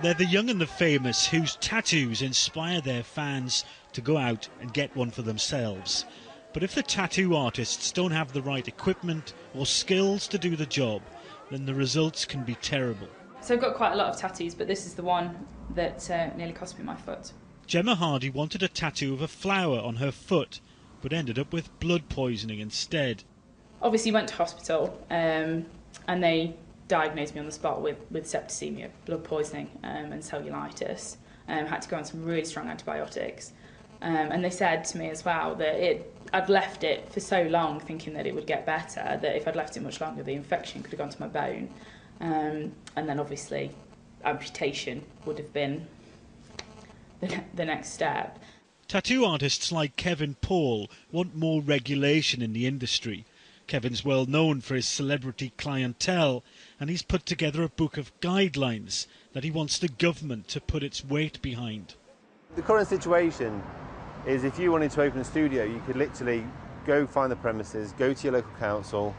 They're the young and the famous whose tattoos inspire their fans to go out and get one for themselves. But if the tattoo artists don't have the right equipment or skills to do the job, then the results can be terrible. So I've got quite a lot of tattoos, but this is the one that nearly cost me my foot. Gemma Hardy wanted a tattoo of a flower on her foot, but ended up with blood poisoning instead. Obviously went to hospital and they diagnosed me on the spot with septicemia, blood poisoning and cellulitis. Had to go on some really strong antibiotics. And they said to me as well that I'd left it for so long thinking that it would get better, that if I'd left it much longer the infection could have gone to my bone. And then obviously amputation would have been the next step. Tattoo artists like Kevin Paul want more regulation in the industry. Kevin's well known for his celebrity clientele, and he's put together a book of guidelines that he wants the government to put its weight behind. The current situation is if you wanted to open a studio, you could literally go find the premises, go to your local council.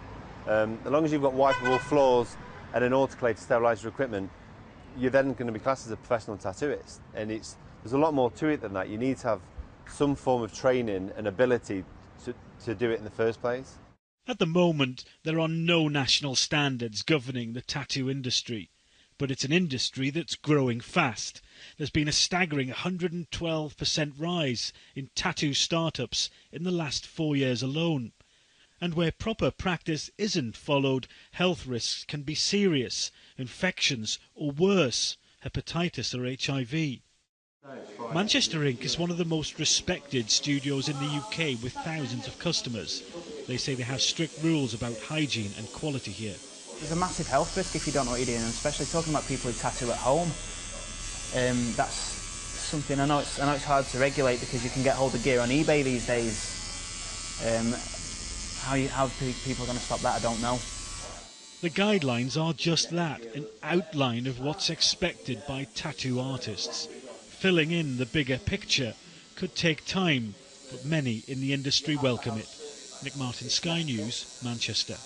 As long as you've got wipeable floors and an autoclave to sterilise your equipment, you're then going to be classed as a professional tattooist. And there's a lot more to it than that. You need to have some form of training and ability to do it in the first place. At the moment, there are no national standards governing the tattoo industry, but it's an industry that's growing fast. There's been a staggering 112% rise in tattoo startups in the last 4 years alone. And where proper practice isn't followed, health risks can be serious, infections or worse, hepatitis or HIV. Manchester Inc. is one of the most respected studios in the UK with thousands of customers. They say they have strict rules about hygiene and quality here. There's a massive health risk if you don't know what you're doing, and especially talking about people who tattoo at home. That's something I know it's hard to regulate because you can get hold of gear on eBay these days. How people are going to stop that, I don't know. The guidelines are just that, an outline of what's expected by tattoo artists. Filling in the bigger picture could take time, but many in the industry welcome it. Nick Martin, Sky News, Manchester.